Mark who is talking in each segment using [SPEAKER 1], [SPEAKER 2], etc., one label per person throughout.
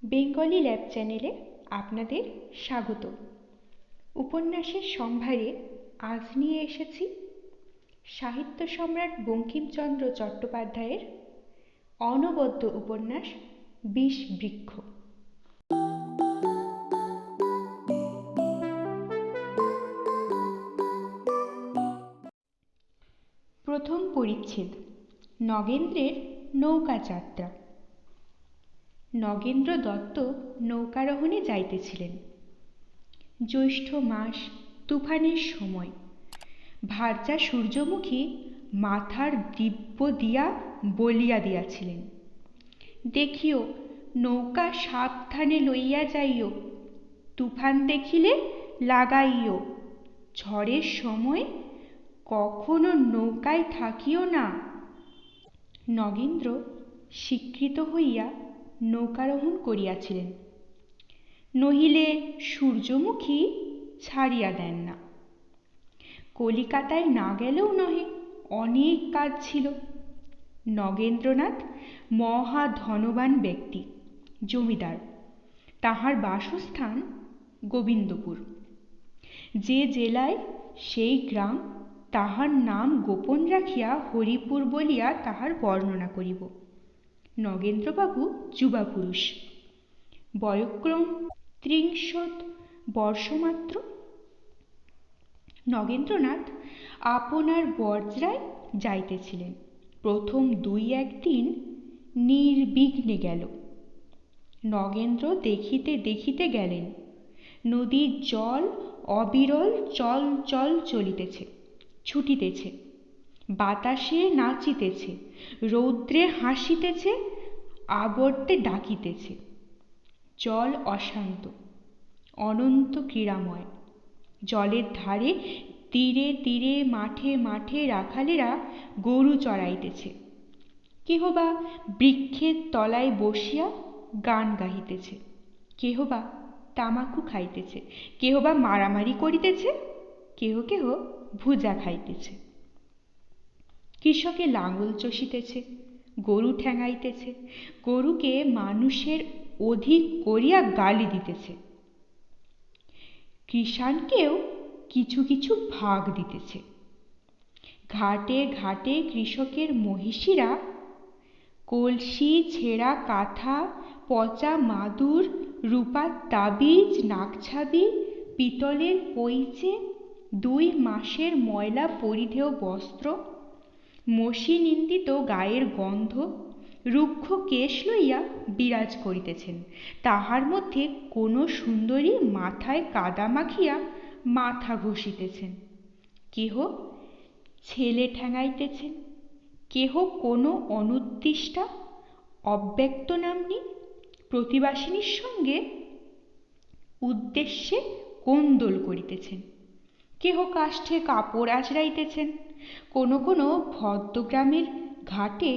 [SPEAKER 1] Bengali lab চ্যানেলে আপনাদের স্বাগত। উপন্যাসের সম্ভারে আজ নিয়ে এসেছি সাহিত্য সম্রাট বঙ্কিমচন্দ্র চট্টোপাধ্যায়ের অনবদ্য উপন্যাস বিষবৃক্ষ। প্রথম পরিচ্ছেদ, নগেন্দ্রের নৌকা যাত্রা। নগেন্দ্র দত্ত নৌকারোহণে যাইতেছিলেন। জ্যৈষ্ঠ মাস, তুফানের সময়। ভার্যা সূর্যমুখী মাথার দিব্য দিয়া বলিয়া দিয়াছিলেন, দেখিও নৌকা সাবধানে লইয়া যাইও, তুফান দেখিলে লাগাইও, ঝড়ের সময় কখনো নৌকায় থাকিও না। নগেন্দ্র স্বীকৃত হইয়া নৌকারোহণ করিয়াছিলেন, নহিলে সূর্যমুখী ছাড়িয়া দেন না। কলিকাতায় না গেলেও নহে, অনেক কাজ ছিল। নগেন্দ্রনাথ মহা ধনবান ব্যক্তি, জমিদার। তাহার বাসস্থান গোবিন্দপুর। যে জেলায় সেই গ্রাম, তাহার নাম গোপন রাখিয়া হরিপুর বলিয়া তাহার বর্ণনা করিব। নগেন্দ্রবাবু যুবা পুরুষ, বয়ঃক্রম ৩০ বর্ষমাত্র। নগেন্দ্রনাথ আপনার বজ্রায় যাইতেছিলেন। প্রথম ২-১ দিন নির্বিঘ্নে গেল। নগেন্দ্র দেখিতে দেখিতে গেলেন, নদীর জল অবিরল চল চল চলিতেছে, ছুটিতেছে, বাতাসে নাচিতেছে, রৌদ্রে হাসিতেছে, আবর্তে ডাকিতেছে। জল অশান্ত, অনন্ত ক্রীড়াময়। জলের ধারে তীরে তীরে মাঠে মাঠে রাখালেরা গরু চড়াইতেছে, কেহ বা বৃক্ষের তলায় বসিয়া গান গাহিতেছে, কেহ বা তামাকু খাইতেছে, কেহ বা মারামারি করিতেছে, কেহ কেহ ভুজা খাইতেছে। কৃষকে লাঙল চষিতেছে, গরু ঠ্যাঙাইতেছে, গরুকে মানুষের অধিক করিয়া গালি দিতেছে। কৃষাণকেও কিছু কিছু ভাগ দিতেছে। ঘাটে ঘাটে কৃষকের মহিষীরা কলসি, ছেঁড়া কাঁথা, পচা মাদুর, রূপার তাবিজ, নাকছাবি, পিতলের পইচে, ২ মাসের ময়লা পরিধেয় বস্ত্র, মসি নিন্দিত গায়ের গন্ধ, রুক্ষ কেশ লইয়া বিরাজ করিতেছেন। তাহার মধ্যে কোনো সুন্দরী মাথায় কাদা মাখিয়া মাথা ঘষিতেছেন, কেহ ছেলে ঠ্যাঙাইতেছেন, কেহ কোনো অনুদ্দিষ্টা অব্যক্তনাম্নী প্রতিবাসিনীর সঙ্গে উদ্দেশ্যে কোন্দল করিতেছেন, কেহ কাষ্ঠে কাপড় আঁচড়াইতেছেন। কোনো কোনো ভদ্রগ্রামের ঘাটে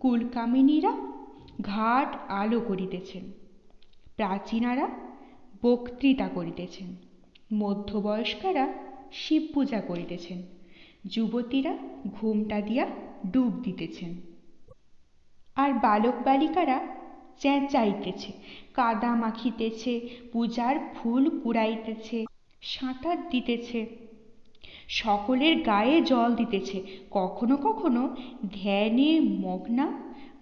[SPEAKER 1] কুলকামিনীরা ঘাট আলো করিতেছেন, প্রাচীনারা বক্তৃতা করিতেছেন, মধ্যবয়স্কারা শিব পূজা করিতেছেন, যুবতীরা ঘোমটা দিয়া ডুব দিতেছেন, আর বালক বালিকারা চেঁচাইতেছে, কাদা মাখিতেছে, পূজার ফুল কুড়াইতেছে, সাঁতার দিতেছে, সকলের গায়ে জল দিতেছে। কখনো কখনো ধ্যানে মগ্না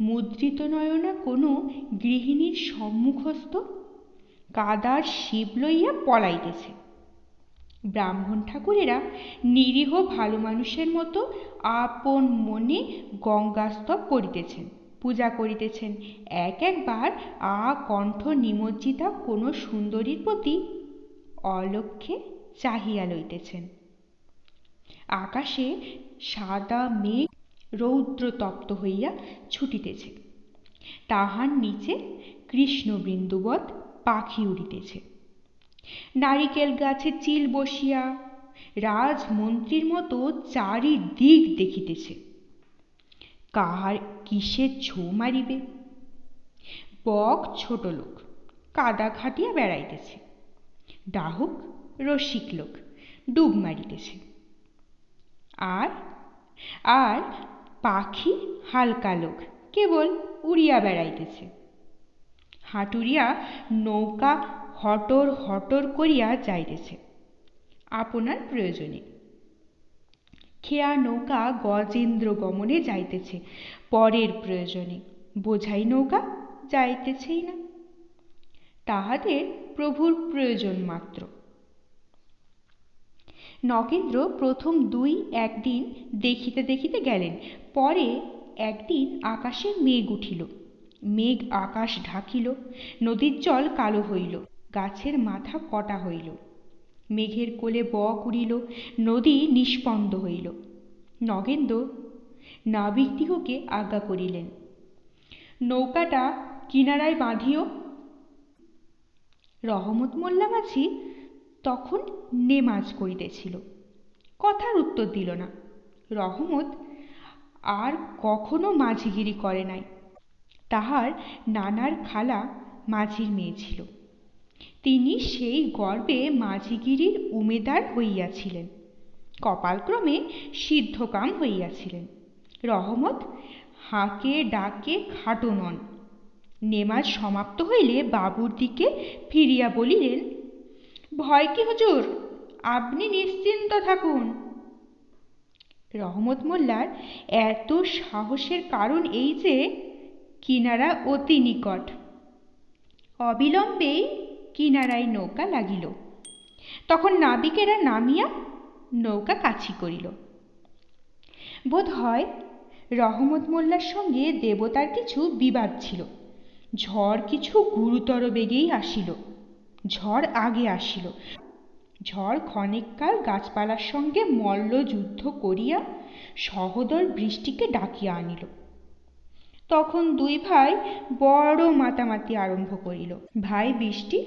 [SPEAKER 1] মুদ্রিত নয়না কোনো গৃহিণীর সম্মুখস্থ কাদার শিব লইয়া পলাইতেছে। ব্রাহ্মণ ঠাকুরেরা নিরীহ ভালো মানুষের মতো আপন মনে গঙ্গাস্তব করিতেছেন, পূজা করিতেছেন। একবার আকণ্ঠ নিমজ্জিতা কোনো সুন্দরীর প্রতি অলক্ষ্যে চাহিয়া লইতেছেন। আকাশে সাদা মেঘ রৌদ্রতপ্ত হইয়া ছুটিতেছে, তাহার নিচে কৃষ্ণবিন্দুবৎ পাখি উড়িতেছে। নারিকেল গাছে চিল বসিয়া রাজমন্ত্রীর মতো চারিদিক দেখিতেছে, কাহার কিসে ছো মারিবে। বক ছোট লোক, কাদা ঘাটিয়া বেড়াইতেছে। ডাহুক রসিক লোক, ডুব মারিতেছে। আর আর পাখি হালকা লোক, কেবল উড়িয়া বেড়াইতেছে। হাটুরিয়া নৌকা হটর হটর করিয়া যাইতেছে আপনার প্রয়োজনে। খেয়া নৌকা গজেন্দ্র গমনে যাইতেছে পরের প্রয়োজনে, বোঝাই নৌকা যাইতেছেই না, তাহাদের প্রভুর প্রয়োজন মাত্র। নগেন্দ্র প্রথম 2-1 দিন দেখিতে দেখিতে গেলেন। পরে একদিন আকাশে মেঘ উঠিল, মেঘ আকাশ ঢাকিল, নদীর জল কালো হইল, গাছের মাথা কটা হইল, মেঘের কোলে বক উড়িল, নদী নিষ্পন্দ হইল। নগেন্দ্র নাবিকদিগকে আজ্ঞা করিলেন, নৌকাটা কিনারায় বাঁধিও। রহমত মোল্লা মাঝি তখন নেমাজ করিতেছিল, কথার উত্তর দিল না। রহমত আর কখনো মাঝিগিরি করে নাই। তাহার নানার খালা মাঝির মেয়ে ছিল, তিনি সেই গর্বে মাঝিগিরির উমেদার হইয়াছিলেন, কপালক্রমে সিদ্ধকাম হইয়াছিলেন। রহমত হাঁকে ডাকে খাটো নন। নেমাজ সমাপ্ত হইলে বাবুর দিকে ফিরিয়া বলিলেন, ভয় কি হুজুর, আপনি নিশ্চিন্ত থাকুন। রহমত মোল্লার এত সাহসের কারণ এই যে কিনারা অতি নিকট। অবিলম্বেই কিনারায় নৌকা লাগিল। তখন নাবিকেরা নামিয়া নৌকা কাছি করিল। বোধ হয় রহমত মোল্লার সঙ্গে দেবতার কিছু বিবাদ ছিল। ঝড় কিছু গুরুতর বেগেই আসিল। ঝড় আগে আসিল। ঝড় ক্ষণিককাল গাছপালার সঙ্গে মল্লযুদ্ধ করিয়া সহোদর বৃষ্টিকে ডাকিয়া আনিল। তখন 2 ভাই বড় মাতামাতি আরম্ভ করিল। ভাই বৃষ্টি,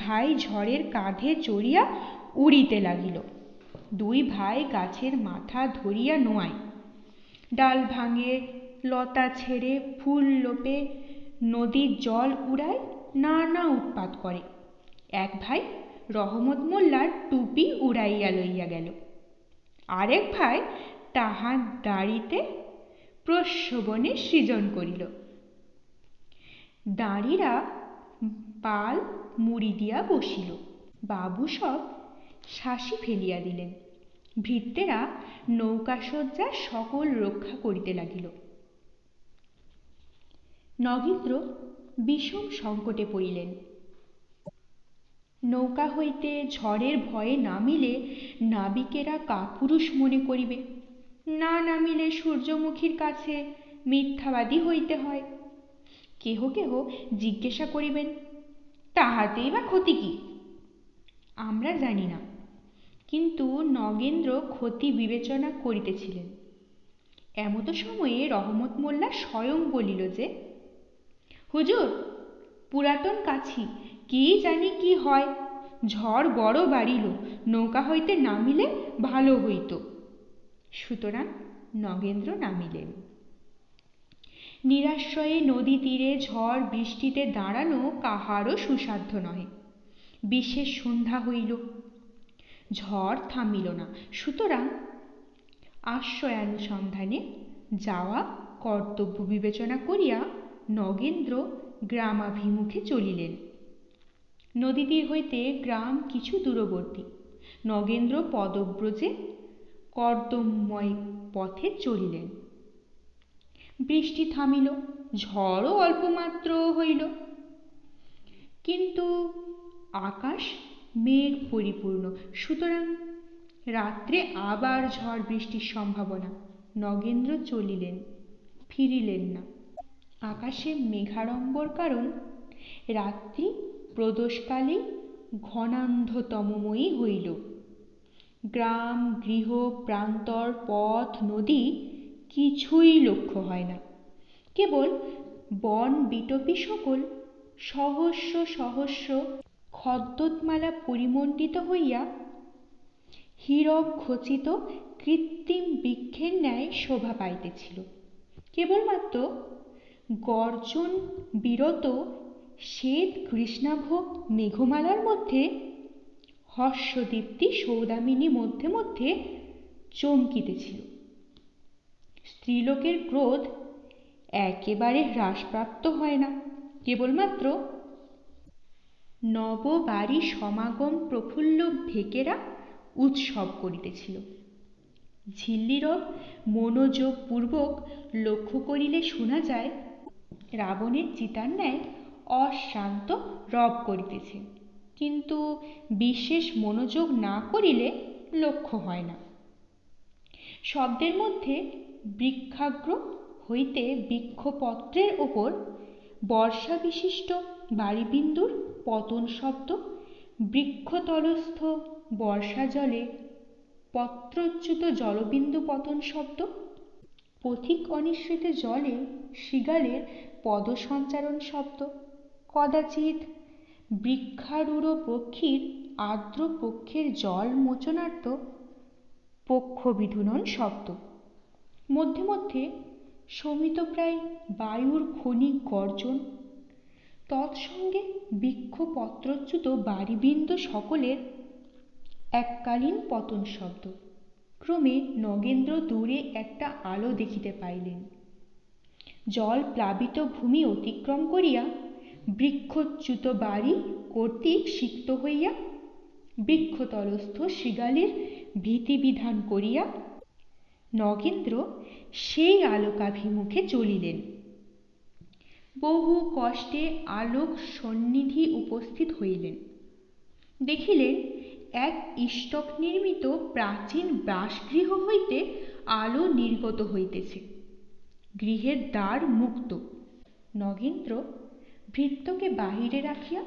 [SPEAKER 1] ভাই ঝড়ের কাঁধে চড়িয়া উড়িতে লাগিল। 2 ভাই গাছের মাথা ধরিয়া নোয়ায়, ডাল ভাঙে, লতা ছেড়ে, ফুল লোপে, নদীর জল উড়ায়, নানা উৎপাত করে। এক ভাই রহমত মোল্লার টুপি উড়াইয়া লইয়া গেল। আরেক ভাই তাহার দাড়িতে প্রস্রবণের সৃজন করিল। দাঁড়িরা পাল মুড়ি দিয়া বসিল। বাবু সব শাসি ফেলিয়া দিলেন। ভৃত্যেরা নৌকাসজ্জার সকল রক্ষা করিতে লাগিল। নগেন্দ্র বিষম সংকটে পড়িলেন। নৌকা হইতে ঝড়ের ভয়ে নামিলে নাবিকেরা কাপুরুষ মনে করিবে, না নামিলে সূর্যমুখীর কাছে মিথ্যাবাদী হইতে হয়। কেহ কেহ জিজ্ঞাসা করিবেন, তাহাতেই বা ক্ষতি কি? আমরা জানি না, কিন্তু নগেন্দ্র ক্ষতি বিবেচনা করিতেছিলেন। এমত সময়ে রহমত মোল্লা স্বয়ং বলিল যে, হুজুর, পুরাতন কাছি, কি জানি কি হয়, ঝড় বড় বাড়িল, নৌকা হইতে নামিলে ভালো হইত। সুতরাং নগেন্দ্র নামিলেন। নিরাশ্রয়ে নদী তীরে ঝড় বৃষ্টিতে দাঁড়ানো কাহারও সুসাধ্য নহে। বিশেষ সন্ধ্যা হইল, ঝড় থামিল না। সুতরাং আশ্রয়ানুসন্ধানে যাওয়া কর্তব্য বিবেচনা করিয়া নগেন্দ্র গ্রামাভিমুখে চলিলেন। নদী তীর হইতে গ্রাম কিছু দূরবর্তী। নগেন্দ্র পদব্রজে কর্দমময় পথে চলিলেন। বৃষ্টি থামিল, ঝড়ও অল্পমাত্র হইল, কিন্তু আকাশ মেঘ পরিপূর্ণ। সুতরাং রাত্রে আবার ঝড় বৃষ্টির সম্ভাবনা। নগেন্দ্র চলিলেন, ফিরিলেন না। আকাশে মেঘাড়ম্বর, কারণ রাত্রি প্রদোষকালে ঘনান্ধতমময়ী হইল। গ্রাম, গৃহ, প্রান্তর, পথ, নদী কিছুই লক্ষ্য হয় না। কেবল বন বিটপি সকল সহস্র সহস্র খদ্যোতমালা পরিমণ্ডিত হইয়া হীরক খচিত কৃত্রিম বৃক্ষের ন্যায় শোভা পাইতেছিল। কেবলমাত্র গর্জন বিরত শ্বেত কৃষ্ণাভ মেঘমালার মধ্যে হর্ষদীপ্তি সৌদামিনী মধ্যে মধ্যে চমকিতেছিল। স্ত্রীলোকের ক্রোধ একেবারে হ্রাসপ্রাপ্ত হয় না, কেবলমাত্র নববাড়ি সমাগম প্রফুল্ল ভেকেরা উৎসব করিতেছিল। ঝিল্লিরব মনোযোগপূর্বক লক্ষ্য করিলে শোনা যায় রাবণের চিতার ন্যায় অশান্ত রব করিতেছে, কিন্তু বিশেষ মনোযোগ না করিলে লক্ষ্য হয় না। শব্দের মধ্যে বৃক্ষাগ্র হইতে বৃক্ষপত্রের ওপর বর্ষা বিশিষ্ট বারিবিন্দুর পতন শব্দ, বৃক্ষতলস্থ বর্ষা জলে পত্রচ্যুত জলবিন্দু পতন শব্দ, পথিক অনিঃসৃত জলে শৃগালের পদসঞ্চারণ শব্দ, কদাচিৎ বৃক্ষারূঢ় পক্ষীর আর্দ্র পক্ষের জল মোচনার্থ পক্ষবিধূনন শব্দ, মধ্যে মধ্যে শমিতপ্রায় বায়ুর ক্ষণিক গর্জন, তৎসঙ্গে বৃক্ষপত্রচ্যুত বারিবিন্দু সকলের এককালীন পতন শব্দ। ক্রমে নগেন্দ্র দূরে একটা আলো দেখিতে পাইলেন। জল প্লাবিত ভূমি অতিক্রম করিয়া বৃক্ষচ্যুত বাড়ি কর্তৃক সিক্ত হইয়া বৃক্ষতলস্থ শৃগালের ভীতিবিধান করিয়া নগেন্দ্র সেই আলোকাভিমুখে চলিলেন। বহু কষ্টে আলোক সন্নিধি উপস্থিত হইলেন। দেখিলেন এক ইষ্টক নির্মিত প্রাচীন বাসগৃহ হইতে আলো নির্গত হইতেছে। গৃহের দ্বার মুক্ত। নগেন্দ্র ভৃত্যকে বাহিরে রাখিয়া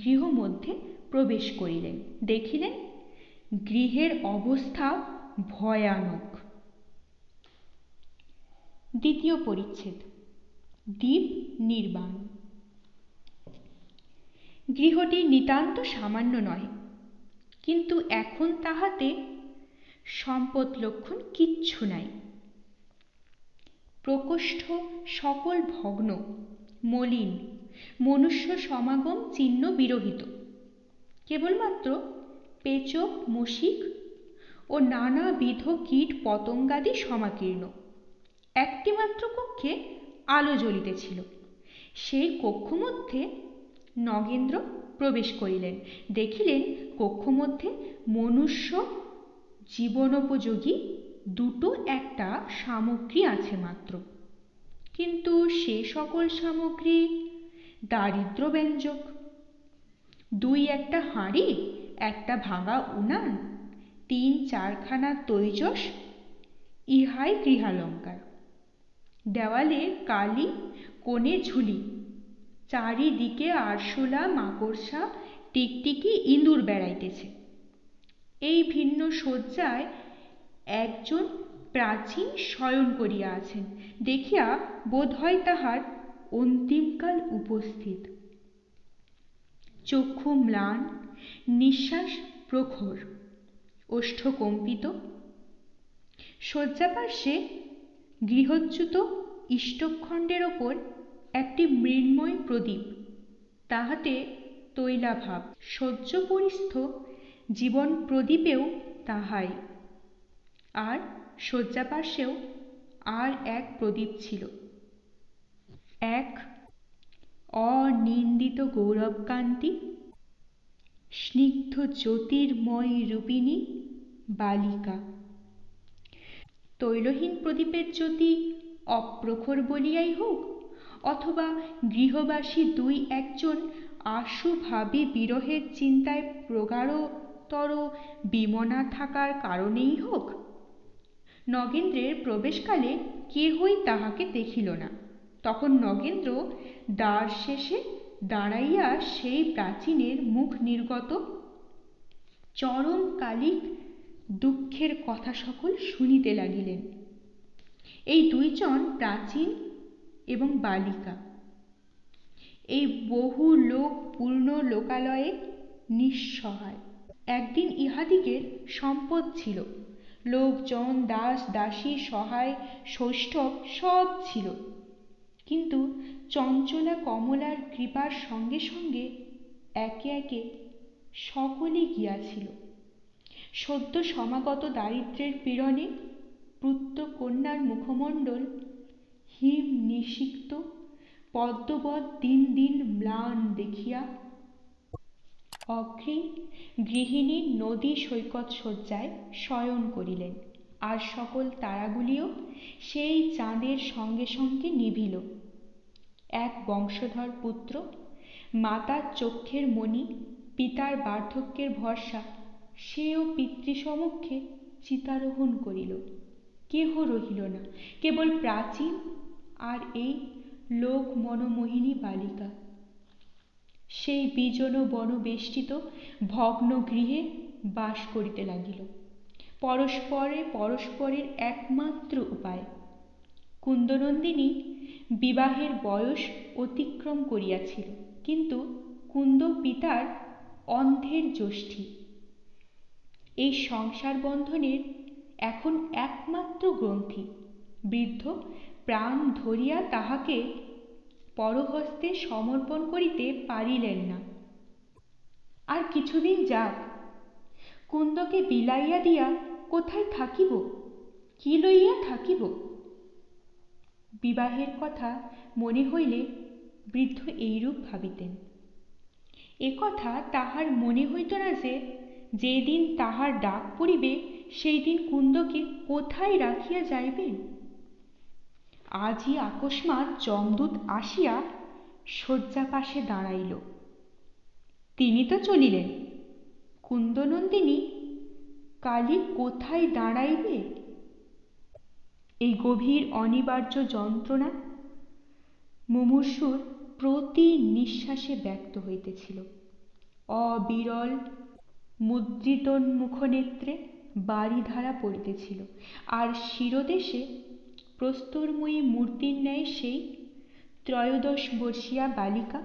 [SPEAKER 1] গৃহ মধ্যে প্রবেশ করিলেন। দেখিলেন গৃহের অবস্থা ভয়ানক। দ্বিতীয় পরিচ্ছেদ। দ্বীপ নির্বাণ। গৃহটি নিতান্ত সামান্য নয়, কিন্তু এখন তাহাতে সম্পদ লক্ষণ কিচ্ছু নাই। প্রকোষ্ঠ সকল ভগ্ন, মলিন, মনুষ্য সমাগম চিহ্ন বিরহিত। কেবলমাত্র পেচক, মশিক ও নানাবিধ কীট পতঙ্গাদি সমাকীর্ণ। একটিমাত্র কক্ষে আলো জ্বলিতেছিল। সেই কক্ষ মধ্যে নগেন্দ্র প্রবেশ করিলেন। দেখিলেন কক্ষ মধ্যে মনুষ্য জীবনোপযোগী দুটো একটা সামগ্রী আছে মাত্র, কিন্তু সে সকল সামগ্রী দারিদ্র্যব্যঞ্জক। দুই একটা হাঁড়ি, একটা ভাঙা উনান, ৩-৪খানা তৈজস, ইহাই গৃহালঙ্কার। দেওয়ালে কালি, কোণে ঝুলি, চারিদিকে আরশোলা, মাকড়সা, টিকটিকি, ইঁদুর বেড়াইতেছে। এই ভিন্ন শয্যায় একজন প্রাচীন শয়ন করিয়া আছেন। দেখিয়া বোধ হয় তাহার অন্তিমকাল উপস্থিত। চক্ষু ম্লান, নিঃশ্বাস প্রখর, ওষ্ঠ কম্পিত। শয্যাপার্শ্বে গৃহচ্যুত ইষ্টখণ্ডের ওপর একটি মৃন্ময় প্রদীপ, তাহাতে তৈলাভাব। শয্যাপরিস্থ জীবন প্রদীপেও তাহাই। আর শয্যাপার্শ্বেও আর এক প্রদীপ ছিল, এক অনিন্দিত গৌরবকান্তি, স্নিগ্ধ জ্যোতির্ময়ী রূপিণী বালিকা। তৈলহীন প্রদীপের জ্যোতি অপ্রখর বলিয়াই হোক, অথবা গৃহবাসী দুই একজন আশুভাবী বিরহের চিন্তায় প্রগাঢ়তর বিমনা থাকার কারণেই হোক, নগেন্দ্রের প্রবেশকালে কেহই তাহাকে দেখিল না। তখন নগেন্দ্র দ্বার শেষে দাঁড়াইয়া সেই প্রাচীনের মুখ নির্গত চরমকালিক দুঃখের কথা সকল শুনিতে লাগিলেন। এই দুইজন প্রাচীন এবং বালিকা এই বহু লোক পূর্ণ লোকালয়ে নিঃসহায়। একদিন ইহাদিগের সম্পদ ছিল, লোকজন, দাস দাসী, সহায় সৌষ্ঠব সব ছিল, কিন্তু চঞ্চলা কমলার কৃপার সঙ্গে সঙ্গে একে একে সকলে গিয়াছিল। সদ্য সমাগত দারিদ্র্যের পীড়নে পুত্রকন্যার মুখমণ্ডল হিম নিষিক্ত, পদ্মবৎ দিন দিন ম্লান দেখিয়া অগ্রে গৃহিণী নদী সৈকত শয্যায় শয়ন করিলেন, আর সকল তারাগুলিও সেই চাঁদের সঙ্গে সঙ্গে নিভিল। এক বংশধর পুত্র, মাতার চক্ষের মণি, পিতার বার্ধক্যের ভরসা, সেও পিতৃসমক্ষে চিতারোহণ করিল। কেহ রহিল না, কেবল প্রাচীন আর এই লোক মনোমোহিনী বালিকা। সেই বিজন বনবেষ্টিত ভগ্ন গৃহে বাস করিতে লাগিল, পরস্পরের একমাত্র উপায়। কুন্দনন্দিনী বিবাহের বয়স অতিক্রম করিয়াছিল, কিন্তু কুন্দ পিতার অন্ধের জ্যোষ্ঠী। এই সংসার বন্ধনের এখন একমাত্র গ্রন্থি। বৃদ্ধ প্রাণ ধরিয়া তাহাকে পরহস্তে সমর্পণ করিতে পারিলেন না। আর কিছুদিন যাক, কুন্দকে বিলাইয়া দিয়া কোথায় থাকিব, কি লইয়া থাকিব? বিবাহের কথা মনে হইলে বৃদ্ধ এইরূপ ভাবিতেন। একথা তাহার মনে হইত না যে, যেদিন তাহার ডাক পড়িবে সেই দিন কুন্দকে কোথায় রাখিয়া যাইবেন। আজই আকস্মাৎ যমদূত আসিয়া শয্যা পাশে দাঁড়াইল। তিনি তো চলিলেন, কুন্দনন্দিনী কালী কোথায় দাঁড়াইবে? এই গভীর অনিবার্য যন্ত্রণা মুমূর্ষুর প্রতি নিঃশ্বাসে ব্যক্ত হইতেছিল। অবিরল মুদ্রিতোন্মুখ নেত্রে বারিধারা পড়িতেছিল, আর শিরদেশে প্রস্তরময়ী মূর্তির ন্যায় সেই 13 বর্ষীয়া বালিকা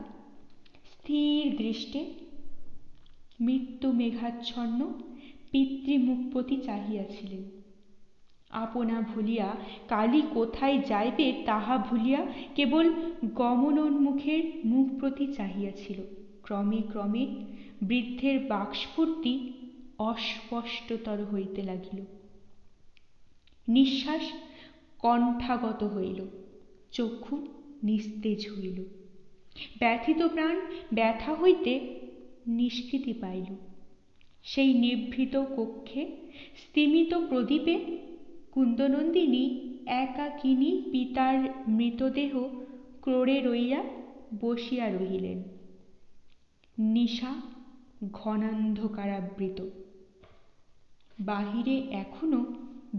[SPEAKER 1] স্থির দৃষ্টে মৃত্যু মেঘাচ্ছন্ন পিতৃমুখ প্রতি চাহিয়াছিলেন। আপনা ভুলিয়া কালী কোথায় যাইবে তাহা ভুলিয়া কেবল গমনোন্মুখের মুখ প্রতি চাহিয়াছিল। ক্রমে ক্রমে বৃদ্ধের বাক্স্ফূর্তি অস্পষ্টতর হইতে লাগিল। নিঃশ্বাস কণ্ঠাগত হইল, চক্ষু নিস্তেজ হইল। ব্যথিত প্রাণ ব্যথা হইতে নিষ্কৃতি পাইল। সেই নিভৃত কক্ষে স্তিমিত প্রদীপে কুন্দনন্দিনী একাকিনী পিতার মৃতদেহ ক্রোড়ে রইয়া বসিয়া রহিলেন। নিশা ঘনান্ধকারাবৃত। বাহিরে এখনো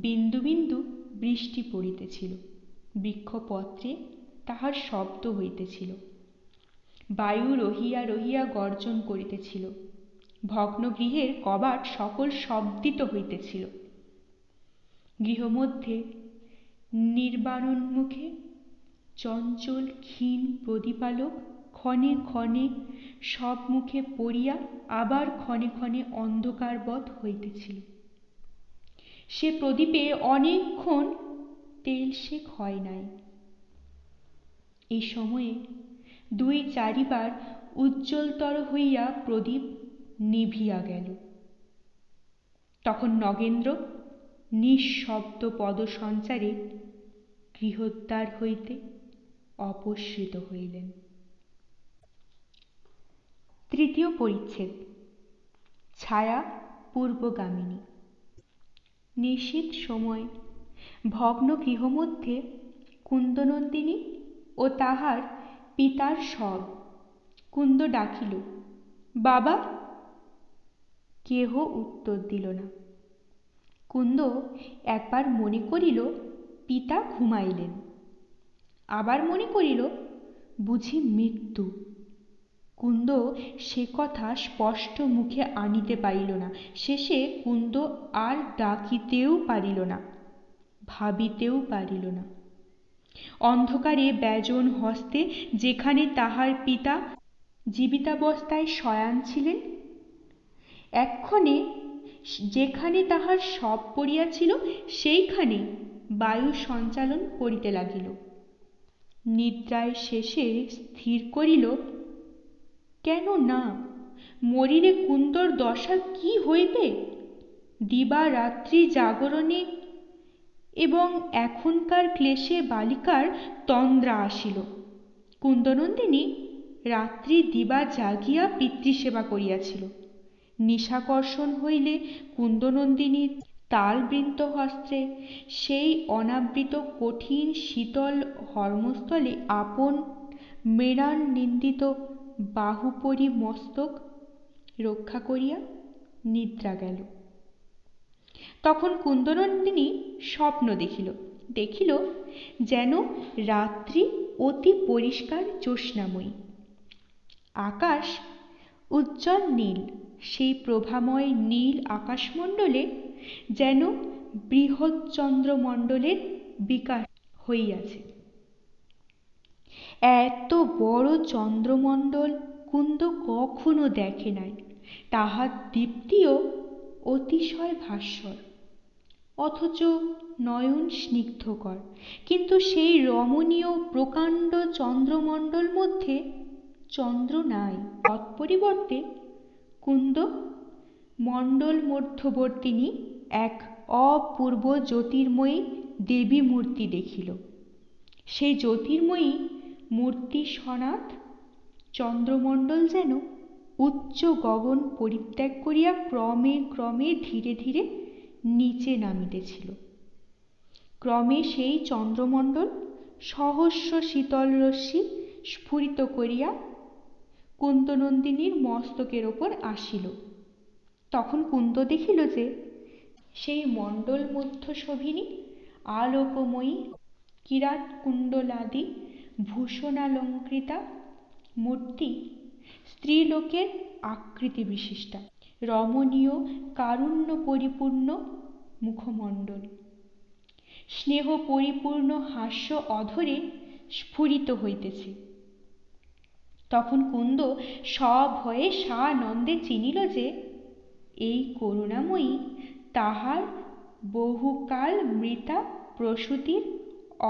[SPEAKER 1] বিন্দু বিন্দু বৃষ্টি পড়িতেছিল। বৃক্ষপত্রে তাহার শব্দ হইতেছিল। বায়ু রহিয়া রহিয়া গর্জন করিতেছিল। ভগ্নগৃহের কবাট সকল শব্দিত হইতেছিল। গৃহমধ্যে নির্বাণোন্মুখে চঞ্চল ক্ষীণ প্রদীপালোক ক্ষণে ক্ষণে সব মুখে পড়িয়া আবার ক্ষণে ক্ষণে অন্ধকারবৎ হইতেছিল। সে প্রদীপে অনেকক্ষণ তেলশেক হয় নাই। এই সময়ে 2-4 বার উজ্জ্বলতর হইয়া প্রদীপ নিভিয়া গেল। তখন নগেন্দ্র নিঃশব্দ পদসঞ্চারে গৃহদ্বার হইতে অপসৃত হইলেন। 3য় পরিচ্ছেদ। ছায়া পূর্বগামিনী। নিশীথ সময় ভগ্ন গৃহমধ্যে কুন্দনন্দিনী ও তাহার পিতার শব। কুন্দ ডাকিল, বাবা! কেহ উত্তর দিল না। কুন্দ একবার মনে করিল পিতা ঘুমাইলেন, আবার মনে করিল বুঝি মৃত্যু। কুন্দ সে কথা স্পষ্ট মুখে আনিতে পারিল না। শেষে কুন্দ আর ডাকিতেও পারিল না, ভাবিতেও পারিল না। অন্ধকারে ব্যজন হস্তে যেখানে তাহার পিতা জীবিতাবস্থায় শয়ান ছিলেন, এক্ষণে যেখানে তাহার শব পড়িয়াছিল সেইখানে বায়ু সঞ্চালন করিতে লাগিল। নিদ্রায় শেষে স্থির করিল, কেন না, মরিলে কুন্দর দশা কি হইবে? দিবারাত্রি জাগরণে এবং এখনকার ক্লেশে বালিকার তন্দ্রা আসিল। কুন্দনন্দিনী রাত্রি দিবা জাগিয়া পিতৃসেবা করিয়াছিল। নিশাকর্ষণ হইলে কুন্দনন্দিনী তালবৃন্ত হস্তে সেই অনাবৃত কঠিন শীতল হর্মস্থলে আপন মৃণাল নিন্দিত বাহুপরি মস্তক রক্ষা করিয়া নিদ্রা গেল। তখন কুন্দনন্দিনী স্বপ্ন দেখিল যেন রাত্রি অতি পরিষ্কার জ্যোৎস্নাময়ী, আকাশ উজ্জ্বল নীল। সেই প্রভাময় নীল আকাশমণ্ডলে যেন বৃহৎ চন্দ্রমণ্ডলের বিকাশ হইয়াছে। এত বড় চন্দ্রমণ্ডল কুন্দ কখনো দেখে নাই। তাহার দীপ্তিও অতিশয় ভাস্বর, অথচ নয়ন স্নিগ্ধকর। কিন্তু সেই রমণীয় প্রকাণ্ড চন্দ্রমণ্ডল মধ্যে চন্দ্র নাই। তৎপরিবর্তে কুন্দ মণ্ডল মধ্যবর্তিনী এক অপূর্ব জ্যোতির্ময়ী দেবী মূর্তি দেখিল। সেই জ্যোতির্ময়ী মূর্তি সনাথ চন্দ্রমণ্ডল যেন উচ্চ গগন পরিত্যাগ করিয়া ক্রমে ক্রমে ধীরে ধীরে নিচে নামিতেছিল। ক্রমে সেই চন্দ্রমণ্ডল সহস্র শীতল রশ্মি স্ফুরিত করিয়া কুন্দনন্দিনীর মস্তকের ওপর আসিল। তখন কুন্দ দেখিল যে সেই মণ্ডল মধ্যশোভিনী আলোকময়ী কিরাট কুণ্ডলাদি ভূষণালঙ্কৃতা মূর্তি স্ত্রীলোকের আকৃতি বিশিষ্টা, রমণীয় কারুণ্য পরিপূর্ণ মুখমণ্ডল, স্নেহ পরিপূর্ণ হাস্য অধরে স্ফুরিত হইতেছে। তখন কুন্দ সভয়ে সানন্দে চিনিল যে এই করুণাময়ী তাহার বহুকাল মৃতা প্রসূতির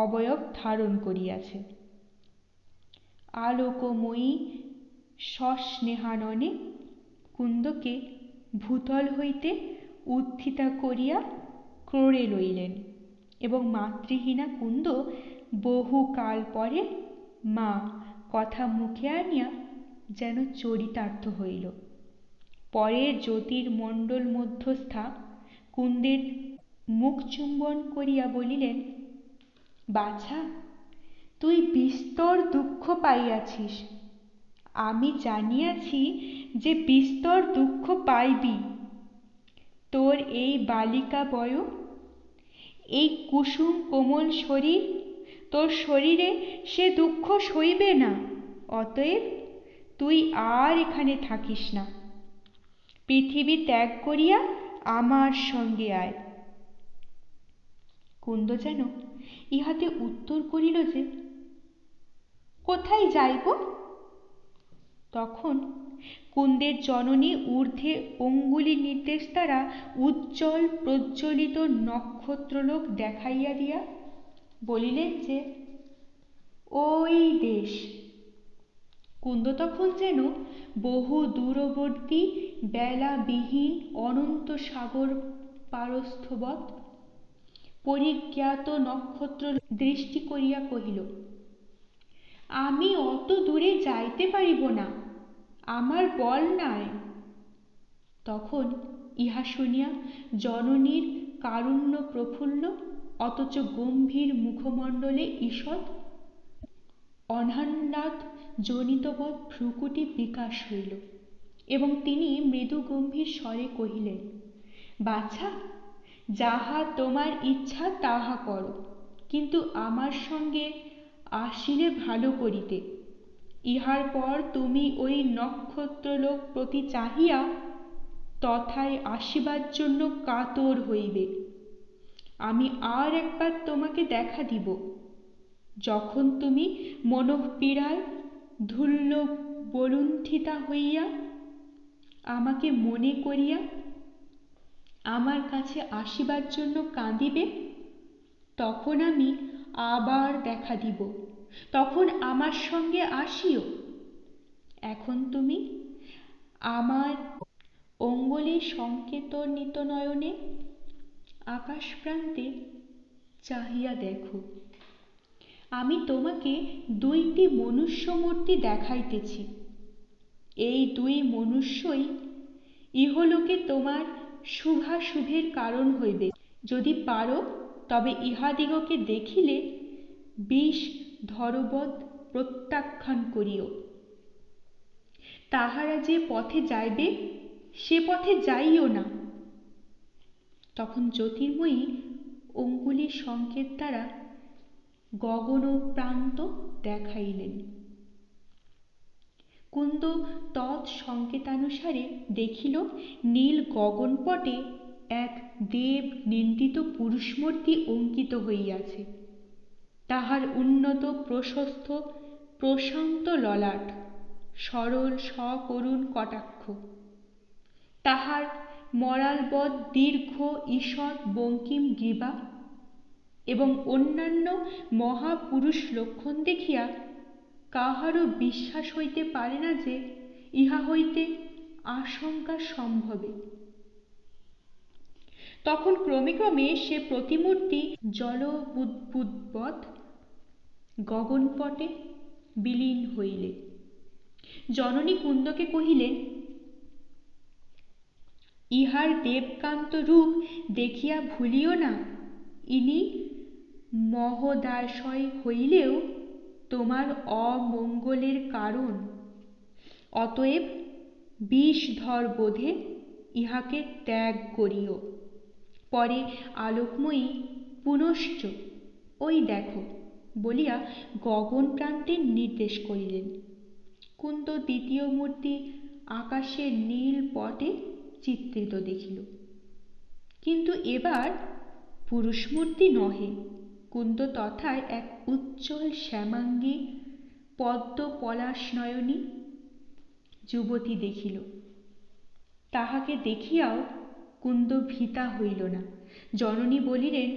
[SPEAKER 1] অবয়ব ধারণ করিয়াছে। আলোকময়ী সস্নেহাননে কুন্দকে ভূতল হইতে উত্থিতা করিয়া ক্রোড়ে লইলেন এবং মাতৃহীনা কুন্দ বহুকাল পরে মা কথা মুখে আনিয়া যেন চরিতার্থ হইল। পরে জ্যোতির্মণ্ডল মধ্যস্থা কুন্দের মুখ চুম্বন করিয়া বলিলেন, বাছা, তুই বিস্তর দুঃখ পাইয়াছিস। আমি জানিয়াছি যে বিস্তর দুঃখ পাইবি। তোর এই বালিকা বয়, এই কুসুম কোমল শরীর, তোর শরীরে সে দুঃখ সইবে না। অতএব তুই আর এখানে থাকিস না, পৃথিবী ত্যাগ করিয়া আমার সঙ্গে আয়। কুন্দ যেন ইহাতে উত্তর করিল যে, কোথায় যাইব? তখন কুন্দের জননী ঊর্ধ্বে অঙ্গুলি নির্দেশ দ্বারা উজ্জ্বল প্রজ্বলিত নক্ষত্রলোক দেখাইয়া দিয়া বলিলেন যে, ওই দেশ। কুন্দ তখন যেন বহু দূরবর্তী বেলাবিহীন অনন্ত সাগর পারস্থবৎ পরিজ্ঞাত নক্ষত্র দৃষ্টি করিয়া কহিল, আমি অত দূরে যাইতে পারিব না, আমার বল নাই। তখন ইহা শুনিয়া জননীর কারুণ্য প্রফুল্ল অথচ গম্ভীর মুখমণ্ডলে ঈষৎ অনাহ্লাদ জনিতবৎ ভ্রূকুটি বিকাশ হইল এবং তিনি মৃদু গম্ভীর স্বরে কহিলেন, বাছা, যাহা তোমার ইচ্ছা তাহা করো, কিন্তু আমার সঙ্গে আসিলে ভালো করিতে। ইহার পর তুমি ওই নক্ষত্রলোক প্রতি চাহিয়া তথায় আসিবার জন্য কাতর হইবে। আমি আর একবার তোমাকে দেখা দিব, যখন তুমি মনোপীড়ায় ধুল্য বলুণ্ঠিতা হইয়া আমাকে মনে করিয়া আমার কাছে আসিবার জন্য কাঁদিবে। তখন আমি আবার দেখা দিব, তখন আমার সঙ্গে আসিও। এখন তুমি আমার অঙ্গুলি সংকেতনিত নয়নে আকাশ প্রান্তে চাহিয়া দেখো। আমি তোমাকে 2টি মনুষ্য মূর্তি দেখাইতেছি। এই 2 মনুষ্যই ইহলোকে তোমার শুভাশুভের কারণ হইবে। যদি পারো তবে ইহাদিগকে দেখিলে বিষ ধরবৎ প্রত্যাখ্যান করিও। তাহারা যে পথে যাইবে সে পথে যাইও না। তখন জ্যোতির্ময়ী অঙ্গুলির সংকেত দ্বারা গগন প্রান্ত দেখাইলেন। কুন্দ তৎসংকেতানুসারে দেখিল নীল গগনপটে এক দেব নিন্দিত পুরুষমূর্তি অঙ্কিত হইয়াছে। তাহার উন্নত প্রশস্ত প্রশান্ত ললাট, সরল সকরুণ কটাক্ষ, তাহার মরালবৎ দীর্ঘ ঈষৎ বঙ্কিম গ্রীবা এবং অন্যান্য মহাপুরুষ লক্ষণ দেখিয়া কাহারও বিশ্বাস হইতে পারে না যে ইহা হইতে আশঙ্কা সম্ভবে। তখন ক্রমে ক্রমে সে প্রতিমূর্তি জলবুদ্বুদ গগনপটে বিলীন হইলে জননী কুন্দকে কহিলেন, ইহার দেবকান্ত রূপ দেখিয়া ভুলিও না। ইনি মহোদয়াশয় হইলেও তোমার অমঙ্গলের কারণ। অতএব বিষধর বোধে ইহাকে ত্যাগ করিও। পরে আলোকময়ী পুনশ্চ ওই দেখো বলিয়া গগন প্রান্তের নির্দেশ করিলেন। কুন্দ দ্বিতীয় মূর্তি আকাশের নীল পটে চিত্রিত দেখিল, কিন্তু এবার পুরুষমূর্তি নহে। কুন্দ তথায় এক উজ্জ্বল শ্যামাঙ্গী পদ্ম পলাশনয়নী যুবতী দেখিল। তাহাকে দেখিয়াও কুন্দ ভীতা হইল না। জননী বলিলেন,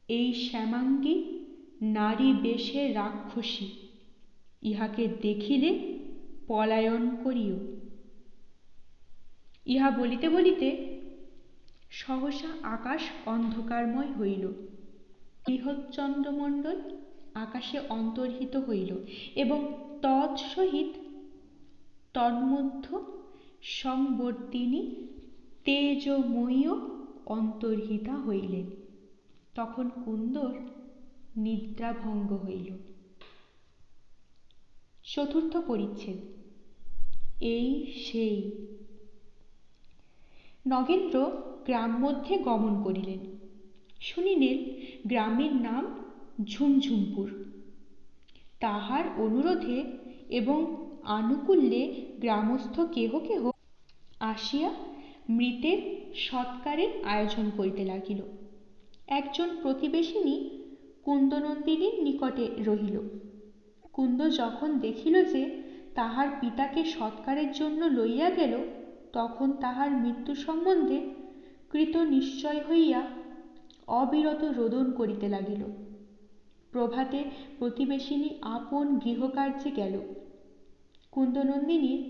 [SPEAKER 1] এই শ্যামাঙ্গী নারী বেশে রাক্ষসী, ইহাকে দেখিলে পলায়ন করিও। ইহা বলিতে বলিতে সহসা আকাশ অন্ধকারময় হইল। বৃহৎ চন্দ্রমণ্ডল আকাশে অন্তর্হিত হইল এবং তৎসহিত তন্মধ্য সংবর্তিনী তেজোময়ীও অন্তর্হিতা হইলেন। তখন কুন্দর নিদ্রাভঙ্গ হইল। চতুর্থ পরিচ্ছেদ। এই সেই। নগেন্দ্র গ্রাম মধ্যে গমন করিলেন। শুনিলেন গ্রামের নাম ঝুমঝুমপুর। তাহার অনুরোধে এবং আনুকূল্যে গ্রামস্থ কেহ কেহ আসিয়া মৃতের সৎকারের আয়োজন করিতে লাগিল। একজন প্রতিবেশিনী কুন্দনন্দিনীর নিকটে রহিল। কুন্দ যখন দেখিল যে তাহার পিতাকে সৎকারের জন্য লইয়া গেল, তখন তাহার মৃত্যু সম্বন্ধে কৃত নিশ্চয় হইয়া অবিরত রোদন করিতে লাগিল। প্রভাতে প্রতিবেশিনী আপন গৃহকার্যে গেল। কুন্দনন্দিনীর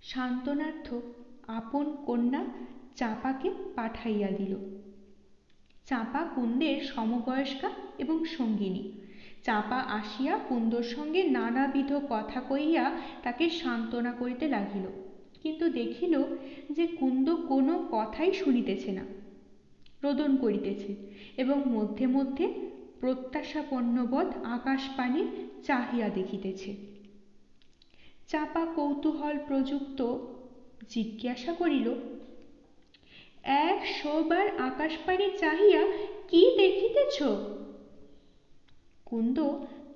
[SPEAKER 1] সান্ত্বনার্থ আপন কন্যা চাঁপাকে পাঠাইয়া দিল। চাঁপা কুন্দের সমবয়স্কা এবং সঙ্গিনী। চাঁপা আসিয়া কুন্দর সঙ্গে নানাবিধ কথা কইয়া তাকে সান্ত্বনা করিতে লাগিল, কিন্তু দেখিল যে কুন্দ কোনো কথাই শুনিতেছে না, রোদন করিতেছে এবং মধ্যে মধ্যে প্রত্যাশাপন্নবৎ আকাশপানে চাহিয়া দেখিতেছে। চাঁপা কৌতূহল প্রযুক্ত জিজ্ঞাসা করিল, 100 বার আকাশপানে চাহিয়া কি দেখিতেছ? কুন্দ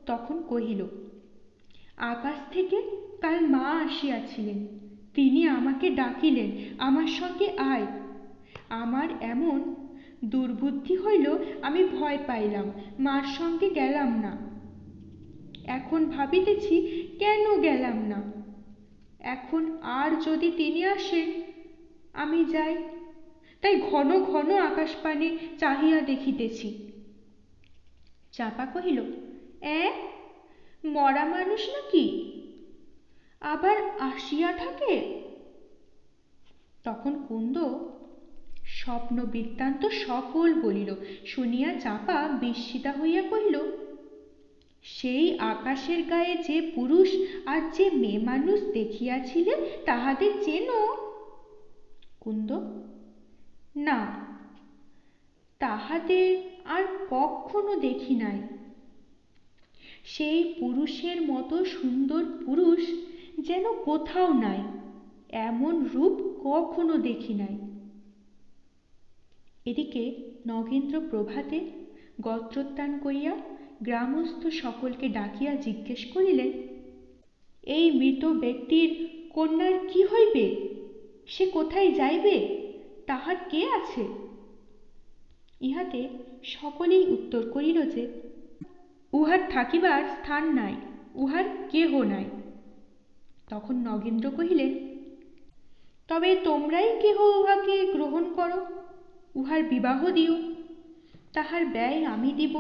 [SPEAKER 1] তখন কহিল, আকাশ থেকে কাল মা আসিয়াছিলেন। তিনি আমাকে ডাকিলেন, আমার সঙ্গে আয়। আমার এমন দুর্বুদ্ধি হইল, আমি ভয় পাইলাম, মার সঙ্গে গেলাম না। এখন ভাবিতেছি কেন গেলাম না। এখন আর যদি তিনি আসেন, আমি যাই। তাই ঘন ঘন আকাশপানে চাহিয়া দেখিতেছি। চাঁপা কহিল, মরা মানুষ নাকি, আবার আসিয়া থাকে? তখন কুন্দ স্বপ্ন বৃত্তান্ত সকল বলিল। শুনিয়া চাপা বিস্মিতা হইয়া কহিল, সেই আকাশের গায়ে যে পুরুষ আর যে মেয়ে মানুষ দেখিয়াছিলে তাহাদের চেনো? কুন্দ, না, তাহাদের আর কখনো দেখি নাই। সেই পুরুষের মতো সুন্দর পুরুষ যেন কোথাও নাই, এমন রূপ কখনো দেখি নাই। এদিকে নগেন্দ্র প্রভাতে গোত্রোদ্যান করিয়া গ্রামস্থ সকলকে ডাকিয়া জিজ্ঞেস করিলেন, এই মৃত ব্যক্তির কন্যার কি হইবে? সে কোথায় যাইবে? তাহার কে আছে? ইহাতে সকলেই উত্তর করিল যে, উহার থাকিবার স্থান নাই, উহার কেহ নাই। তখন নগেন্দ্র কহিলেন, তবে তোমরাই কেহ উহাকে গ্রহণ করো, উহার বিবাহ দিও, তাহার ব্যয় আমি দিব,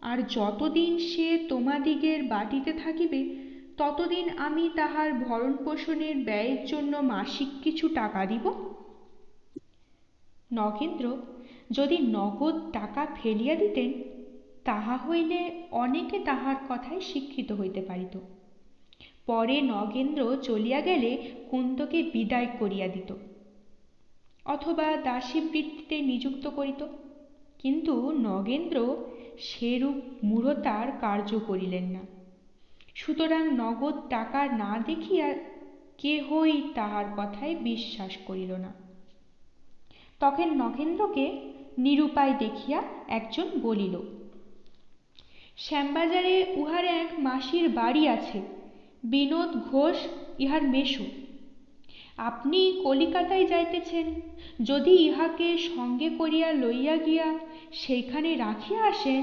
[SPEAKER 1] আর যতদিন সে তোমাদিগের বাটিতে থাকিবে ততদিন আমি তাহার ভরণ পোষণের ব্যয়ের জন্য মাসিক কিছু টাকা দিব। নগেন্দ্র যদি নগদ টাকা ফেলিয়া দিতেন তাহা হইলে অনেকে তাহার কথায় শিক্ষিত হইতে পারিত। পরে নগেন্দ্র চলিয়া গেলে কুন্দকে বিদায় করিয়া দিত, অথবা দাসী বৃত্তিতে নিযুক্ত করিত। কিন্তু নগেন্দ্র সেরূপ মূঢ়তার কার্য করিলেন না। সুতরাং নগদ টাকা না দেখিয়া কেহই তাহার কথায় বিশ্বাস করিল না। তখন নগেন্দ্রকে নিরুপায় দেখিয়া একজন বলিল, শ্যামবাজারে উহার এক মাসির বাড়ি আছে, বিনোদ ঘোষ ইহার মেসো। আপনি কলিকাতায় যাইতেছেন, যদি ইহাকে সঙ্গে করিয়া লইয়া গিয়া সেইখানে রাখিয়া আসেন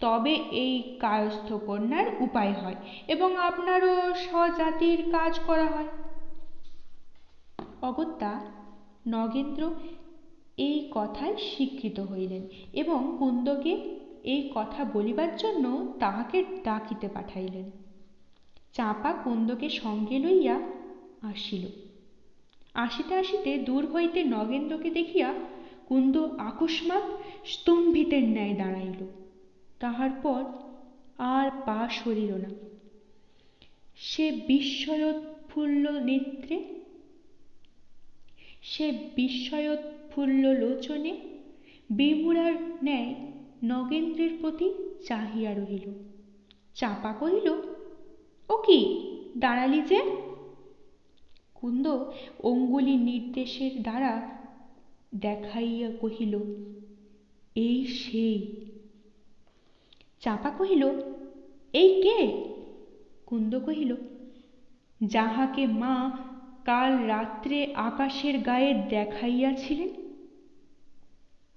[SPEAKER 1] তবে এই কায়স্থ কন্যার উপায় হয় এবং আপনারও স্বজাতির কাজ করা হয়। অগত্যা নগেন্দ্র এই কথায় স্বীকৃত হইলেন এবং কুন্দকে এই কথা বলিবার জন্য তাহাকে ডাকিতে পাঠাইলেন। চাঁপা কুন্দকে সঙ্গে লইয়া আসিল। আসিতে আসিতে দূর হইতে নগেন্দ্রকে দেখিয়া কুন্দ আকস্মাৎ স্তম্ভিতের ন্যায় দাঁড়াইল। তাহার পর আর পা সরিল না। সে বিস্ময়োৎফুল্ল নেত্রে, সে বিস্ময়োৎফুল্ল লোচনে বিমূঢ়ার ন্যায় নগেন্দ্রের প্রতি চাহিয়া রহিল। চাপা কহিল, ও কি দাঁড়ালি যে? কুন্দ অঙ্গুলি নির্দেশের দ্বারা দেখাইয়া কহিল, এই সেই। চাপা কহিল, এই কে? কুন্দ কহিল, যাহাকে মা কাল রাত্রে আকাশের গায়ে দেখাইয়াছিলেন।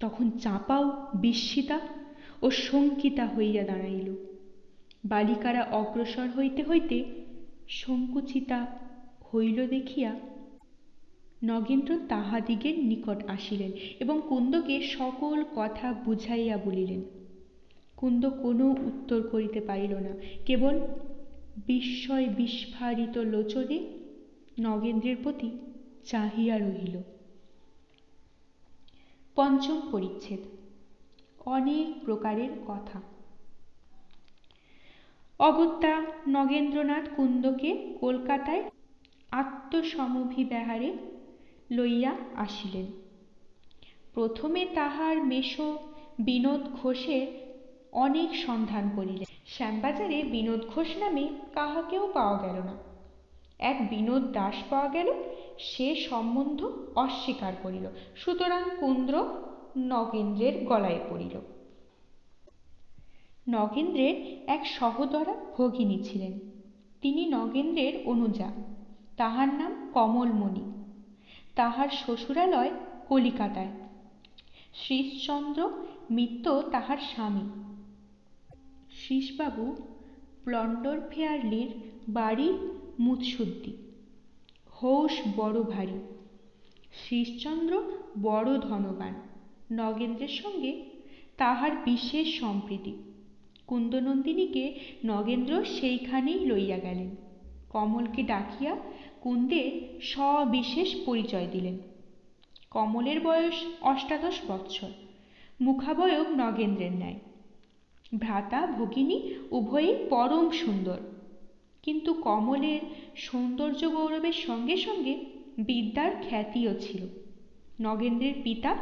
[SPEAKER 1] তখন চাঁপাও বিস্মিতা ও শঙ্কিতা হইয়া দাঁড়াইল। বালিকারা অগ্রসর হইতে হইতে সংকুচিতা হইল দেখিয়া নগেন্দ্র তাহাদিগের নিকট আসিলেন এবং কুন্দকে সকল কথা বুঝাইয়া বলিলেন। কুন্দ কোনো উত্তর করিতে পারিল না, কেবল বিস্ময় বিস্ফারিত লোচনে নগেন্দ্রের প্রতি চাহিয়া রহিল। পঞ্চম পরিচ্ছেদ। অনেক প্রকারের কথা। অগত্যা নগেন্দ্রনাথ কুন্দকে কলকাতায় আত্মসমভিব্যাহারে লইয়া আসিলেন। প্রথমে তাহার মেসো বিনোদ ঘোষের অনেক সন্ধান করিলেন। শ্যামবাজারে বিনোদ ঘোষ নামে কাহাকেও পাওয়া গেল না। এক বিনোদ দাস পাওয়া গেল, সে সম্বন্ধ অস্বীকার করিল। সুতরাং কুন্দ নগেন্দ্রের গলায় পড়িল। নগেন্দ্রের এক সহোদরা ভগিনী ছিলেন, তিনি নগেন্দ্রের অনুজা। তাহার নাম কমলমণি। তাহার শ্বশুরালয় কলিকাতায়। শ্রীশচন্দ্র মিত্র তাহার স্বামী। শ্রীশবাবু প্লন্ডরফেয়ারলির বাড়ির মুৎসুদ্দি। হৌস বড় ভারী। শ্রীশচন্দ্র বড় ধনবান। নগেন্দ্রের সঙ্গে তাহার বিশেষ সম্প্রীতি। কুন্দনন্দিনীকে নগেন্দ্র সেইখানেই লইয়া গেলেন। কমলকে ডাকিয়া কুন্দের সবিশেষ পরিচয় দিলেন। কমলের বয়স ৮৮ বৎসর, মুখাবয়ব নগেন্দ্রের ন্যায়। ভ্রাতা ভগিনী উভয়েই পরম সুন্দর, কিন্তু কমলের সৌন্দর্য গৌরবের সঙ্গে সঙ্গে বিদ্যার খ্যাতিও ছিল। নগেন্দ্রের পিতা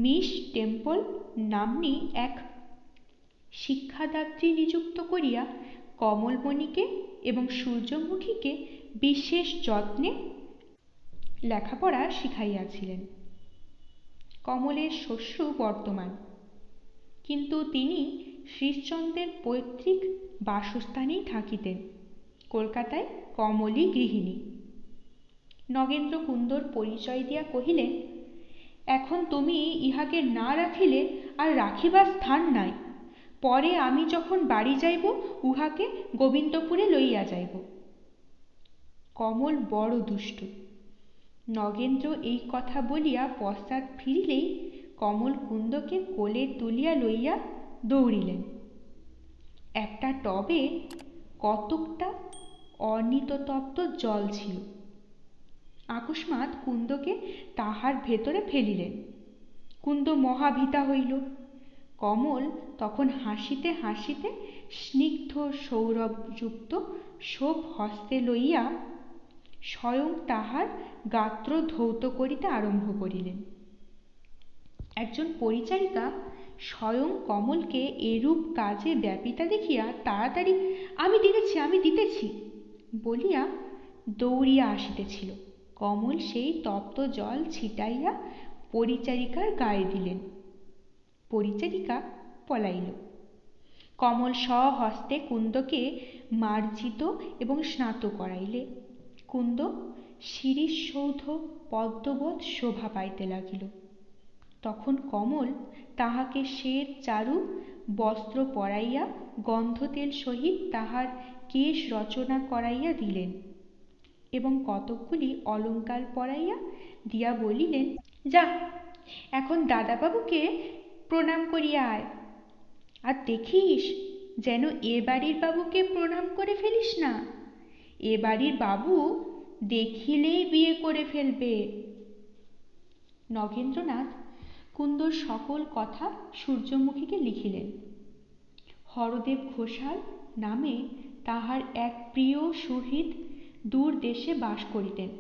[SPEAKER 1] মিস টেম্পল নাম্নী এক শিক্ষাদাত্রী নিযুক্ত করিয়া কমলমণিকে এবং সূর্যমুখীকে বিশেষ যত্নে লেখাপড়া শিখাইয়াছিলেন। কমলের শ্বশ্রু বর্তমান, কিন্তু তিনি শ্রীশচন্দ্রের পৈতৃক বাসস্থানেই থাকিতেন, কলকাতায় কমলই গৃহিণী। নগেন্দ্র কুন্দর পরিচয় দিয়া কহিলেন, এখন তুমি ইহাকে না রাখিলে আর রাখিবার স্থান নাই। পরে আমি যখন বাড়ি যাইব, উহাকে গোবিন্দপুরে লইয়া যাইব। কমল বড় দুষ্ট। নগেন্দ্র এই কথা বলিয়া পশ্চাৎ ফিরিলেই কমল কুন্দকে কোলে তুলিয়া লইয়া দৌড়িলেন। একটা টবে কতকটা অনিততপ্ত জল ছিল। আকস্মাৎ কুন্দকে তাহার ভেতরে ফেলিলেন। কুন্দ মহাভীতা হইল। কমল তখন হাসিতে হাসিতে স্নিগ্ধ সৌরভযুক্ত শোভ হস্তে লইয়া স্বয়ং তাহার গাত্র ধৌত করিতে আরম্ভ করিলেন। একজন পরিচারিকা স্বয়ং কমলকে এরূপ কাজে ব্যাপিতা দেখিয়া তাড়াতাড়ি আমি দিতেছি বলিয়া দৌড়িয়া আসিতেছিল। কমল সেই তপ্ত জল ছিটাইয়া পরিচারিকার গায়ে দিলেন। পরিচারিকা পলাইল। কমল স্বহস্তে কুন্দকে মার্জিত এবং স্নাত করাইলে কুন্দ শিরীষসৌধ পদ্মবৎ শোভা পাইতে লাগিল। তখন কমল তাহাকে শ্বেত চারু বস্ত্র পরাইয়া গন্ধতেল সহিত তাহার কেশ রচনা করাইয়া দিলেন এবং কতকগুলি অলঙ্কার পরাইয়া দিয়া বলিলেন, যা, এখন দাদাবাবুকে প্রণাম করিয়া আয়। আর দেখিস যেন এ বাড়ির বাবুকে প্রণাম করে ফেলিস না। এ বাড়ির বাবু দেখিলেই বিয়ে করে ফেলবে। নগেন্দ্রনাথ কুন্দর সকল কথা সূর্যমুখীকে লিখিলেন। হরদেব ঘোষাল নামে তাহার এক প্রিয় সুহৃদ দূর দেশে বাস করিতেন।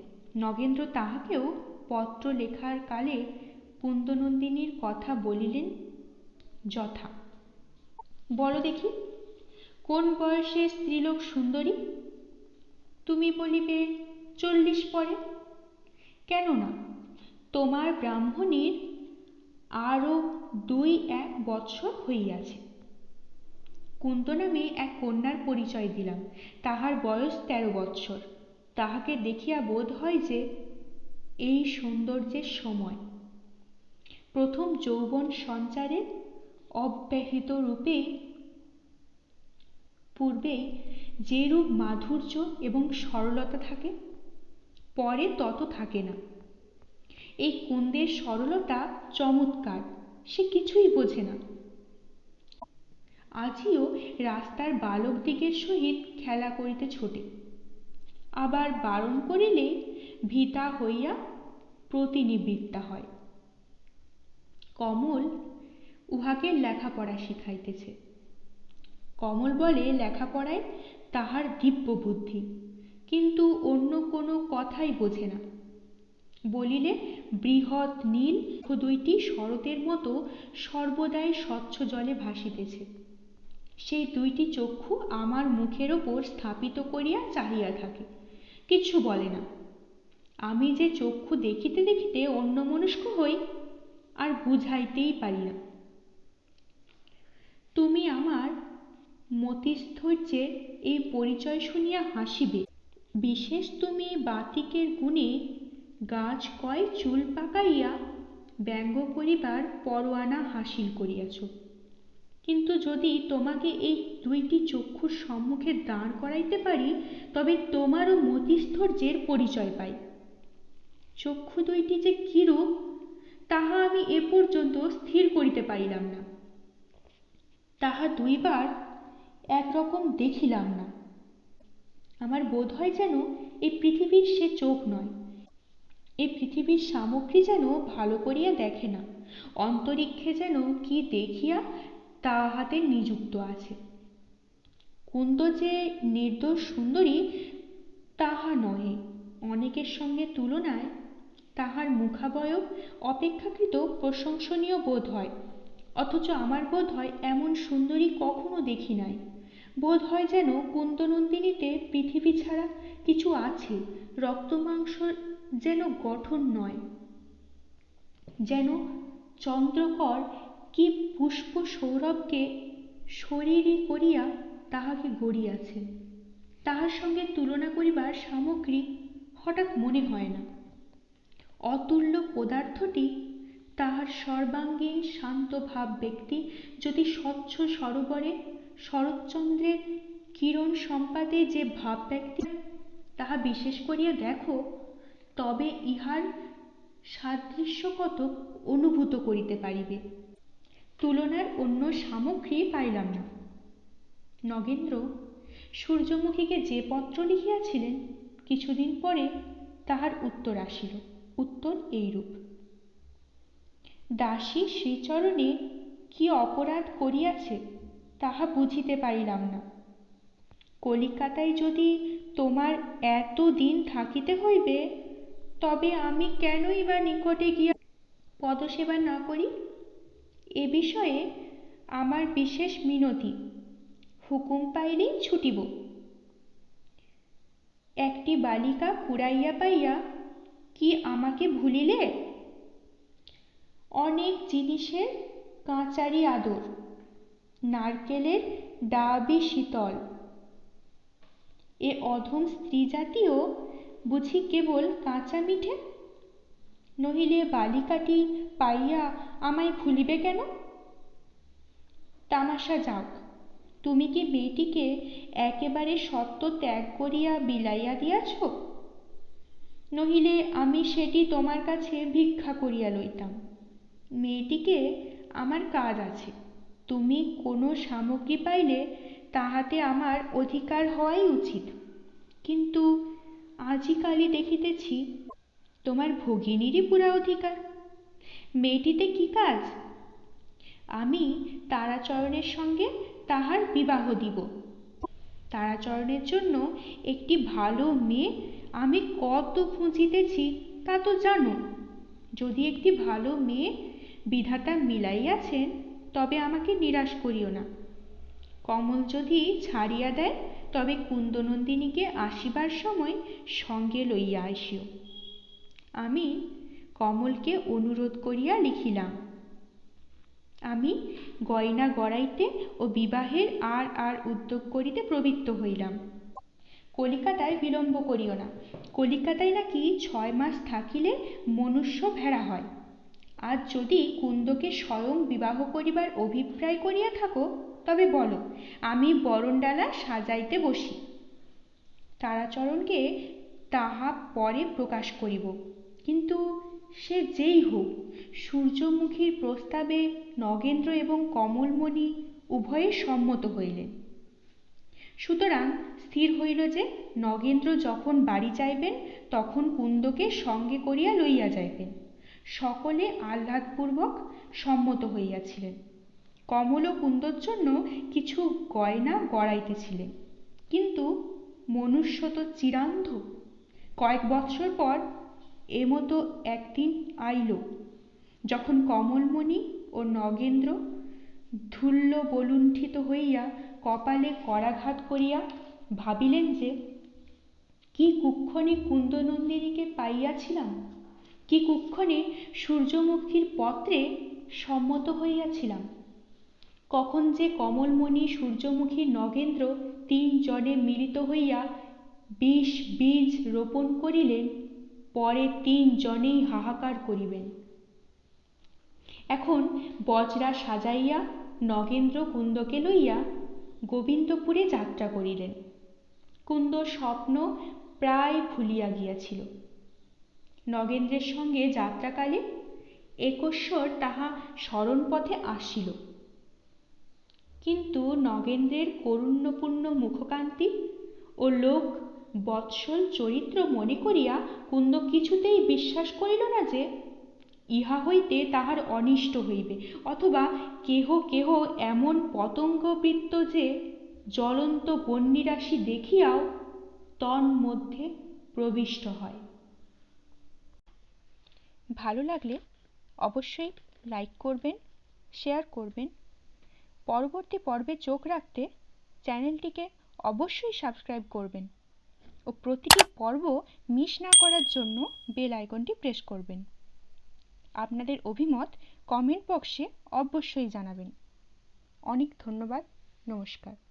[SPEAKER 1] নগেন্দ্র তাহাকেও পত্র লেখার কালে কুন্দনন্দিনীর কথা বলিলেন যথা। বলো দেখি, কোন বয়সে স্ত্রীলোক সুন্দরী? তুমি বলিবে 40 পরে। কেননা তোমার ব্রাহ্মণীর আরও 2-1 বৎসর হইয়াছে। কুন্দ নামে এক কন্যার পরিচয় দিলাম, তাহার বয়স 13 বৎসর। তাহাকে দেখিয়া বোধ হয় যে এই সৌন্দর্যের সময়। প্রথম যৌবন সঞ্চারের অব্যাহিত রূপে পূর্বেই যেরূপ মাধুর্য এবং সরলতা থাকে, পরে তত থাকে না। এই কুন্দের সরলতা চমৎকার, সে কিছুই বোঝে না। আজিও রাস্তার বালকদিগের সহিত খেলা করিতে ছোটে, আবার বারণ করিলেই ভীতা হইয়া প্রতিনিবৃত্তা হয়। কমল উহাকে লেখাপড়া শিখাইতেছে। কমল বলে লেখাপড়ায় তাহার দিব্য বুদ্ধি, কিন্তু অন্য কোনো কথাই বোঝে না। বলিলে বৃহৎ নীল দুইটি শরতের মতো সর্বদাই স্বচ্ছ জলে ভাসিতেছে। সেই দুইটি চক্ষু আমার মুখের ওপর স্থাপিত করিয়া চাহিয়া থাকে, কিছু বলে না। আমি যে চক্ষু দেখিতে দেখিতে অন্যমনস্ক হই, আর বুঝাইতেই পারি না। তুমি আমার মতিস্থৈর্যের এই পরিচয় শুনিয়া হাসিবে। বিশেষ তুমি বাতিকের গুণে গাছ কয় চুল পাকাইয়া ব্যঙ্গ করিবার পরোয়ানা হাসিল করিয়াছ। কিন্তু যদি তোমাকে এই দুইটি চক্ষুর সম্মুখে দাঁড় করাইতে পারি, তবে তোমারও মতিস্থৈর্যের পরিচয় পাই। চক্ষু দুইটি যে কিরূপ, তাহা আমি এ পর্যন্ত স্থির করিতে পারিলাম না। তাহা দুইবার একরকম দেখিলাম না। আমার বোধ হয় যেন এই পৃথিবীর সে চোখ নয়, এই পৃথিবীর সামগ্রী যেন ভালো করিয়া দেখে না, অন্তরিক্ষে যেন কি দেখিয়া তাহাতে নিযুক্ত আছে। কুন্দ যে নির্দোষ সুন্দরী তাহা নহে, অনেকের সঙ্গে তুলনায় তাহার মুখাবয়ব অপেক্ষাকৃত প্রশংসনীয় বোধ হয়, অথচ আমার বোধ হয় এমন সুন্দরী কখনো দেখি নাই। বোধ হয় যেন কুন্দনন্দিনীতে পৃথিবী ছাড়া কিছু আছে, রক্ত মাংস যেন গঠন নয়, যেন চন্দ্রকর কি পুষ্প সৌরভকে শরীরী করিয়া তাহাকে গড়িয়াছে। তাহার সঙ্গে তুলনা করিবার সামগ্রী হঠাৎ মনে হয় না। অতুল্য পদার্থটি, তাহার সর্বাঙ্গীন শান্ত ভাব ব্যক্তি যদি স্বচ্ছ সরোবরে শরৎচন্দ্রের কিরণ সম্পাদে যে ভাব ব্যক্তি তাহা বিশেষ করিয়া দেখো, তবে ইহার সাদৃশ্য কতক অনুভূত করিতে পারিবে। তুলনার অন্য সামগ্রী পাইলাম না। নগেন্দ্র সূর্যমুখীকে যে পত্র লিখিয়াছিলেন, কিছুদিন পরে তাহার উত্তর আসিল। উত্তর এইরূপ: দাসী শ্রীচরণে কি অপরাধ করিয়াছে তাহা বুঝিতে পারিলাম না। কলিকাতায় যদি তোমার এত দিন থাকিতে হইবে, তবে আমি কেনই বা নিকটে গিয়া পদসেবা না করি? এ বিষয়ে আমার বিশেষ মিনতি, হুকুম পাইলেই ছুটিব। একটি বালিকা কুড়াইয়া পাইয়া কি আমাকে ভুলিলে? অনেক জিনিসের কাঁচারি আদর, নারকেলের ডাবই শীতল, এ অধম স্ত্রী জাতিও বুঝি কেবল কাঁচা মিঠে? নহিলে বালিকাটি পাইয়া আমায় ভুলিবে কেন? তামাশা যাওক, তুমি কি মেয়েটিকে একেবারে সত্য ত্যাগ করিয়া বিলাইয়া দিয়াছ? নহিলে আমি সেটি তোমার কাছে ভিক্ষা করিয়া লইতাম। মেয়েটিকে আমার কাজ আছে, তুমি কোনো সামগ্রী পাইলে তাহাতে আমার অধিকার হওয়াই উচিত। কিন্তু আজিকালি দেখিতেছি তোমার ভগিনীরই পুরা অধিকার। মেয়েটিতে কি কাজ? আমি তারাচরণের সঙ্গে তাহার বিবাহ দিব। তারাচরণের জন্য একটি ভালো মেয়ে আমি কত খুঁজিতেছি তা তো জানো। যদি একটি ভালো মেয়ে বিধাতা মিলাইয়াছেন, তবে আমাকে নিরাশ করিও না। কমল যদি ছাড়িয়া দেয়, তবে কুন্দনন্দিনীকে আসিবার সময় সঙ্গে লইয়া আসিও। আমি কমলকে অনুরোধ করিয়া লিখিলাম, আমি গয়না গড়াইতে ও বিবাহের আর উদ্যোগ করিতে প্রবৃত্ত হইলাম। কলিকাতায় বিলম্ব করিও না। কলিকাতায় নাকি 6 মাস থাকিলে মনুষ্য ভেড়া হয়। আজ যদি কুন্দকে স্বয়ং বিবাহ করিবার অভিপ্রায় করিয়া থাকো, তবে বলো, আমি বরণডালা সাজাইতে বসি। তারাচরণকে তাহা পরে প্রকাশ করিব। কিন্তু সে যেই হোক, সূর্যমুখীর প্রস্তাবে নগেন্দ্র এবং কমলমণি উভয়ে সম্মত হইলেন। সুতরাং স্থির হইল যে নগেন্দ্র যখন বাড়ি যাইবেন, তখন কুন্দকে সঙ্গে করিয়া লইয়া যাইবেন। সকলে আহ্লাদপূর্বক সম্মত হইয়াছিলেন। কমল ও কুন্দর জন্য কিছু গয়না গড়াইতেছিলেন। কিন্তু মনুষ্য তো চিরান্ধ। কয়েক বৎসর পর এমতো একদিন আইল, যখন কমলমণি ও নগেন্দ্র ধূল্য বলুণ্ঠিত হইয়া কপালে করাঘাত করিয়া ভাবিলেন যে, কি কুক্ষণে কুন্দনন্দিনীকে পাইয়াছিলাম, কি কুক্ষণে সূর্যমুখীর পত্রে সম্মত হইয়াছিলাম। কখন যে কমলমণি, সূর্যমুখী, নগেন্দ্র 3 জনে মিলিত হইয়া 20 বীজ রোপণ করিলেন, পরে 3 জনেই হাহাকার করিবেন। এখন বজরা সাজাইয়া নগেন্দ্র কুন্দকে লইয়া গোবিন্দপুরে যাত্রা করিলেন। কুন্দ স্বপ্ন প্রায় ভুলিয়া গিয়াছিল। নগেন্দ্রের সঙ্গে যাত্রাকালে একস্বর তাহা স্মরণপথে আসিল, কিন্তু নগেন্দ্রের করুণ্যপূর্ণ মুখকান্তি ও লোক বৎসল চরিত্র মনে করিয়া কুন্দ কিছুতেই বিশ্বাস করিল না যে ইহা হইতে তাহার অনিষ্ট হইবে, অথবা কেহ কেহ এমন পতঙ্গবৃত্ত যে জ্বলন্ত বহ্নিরাশি দেখিয়াও তন্মধ্যে প্রবিষ্ট হয়। ভালো লাগলে অবশ্যই লাইক করবেন, শেয়ার করবেন। পরবর্তী পর্বে চোখ রাখতে চ্যানেলটিকে অবশ্যই সাবস্ক্রাইব করবেন ও প্রতিটি পর্ব মিস না করার জন্য বেল আইকনটি প্রেস করবেন। আপনাদের অভিমত কমেন্ট বক্সে অবশ্যই জানাবেন। অনেক ধন্যবাদ। নমস্কার।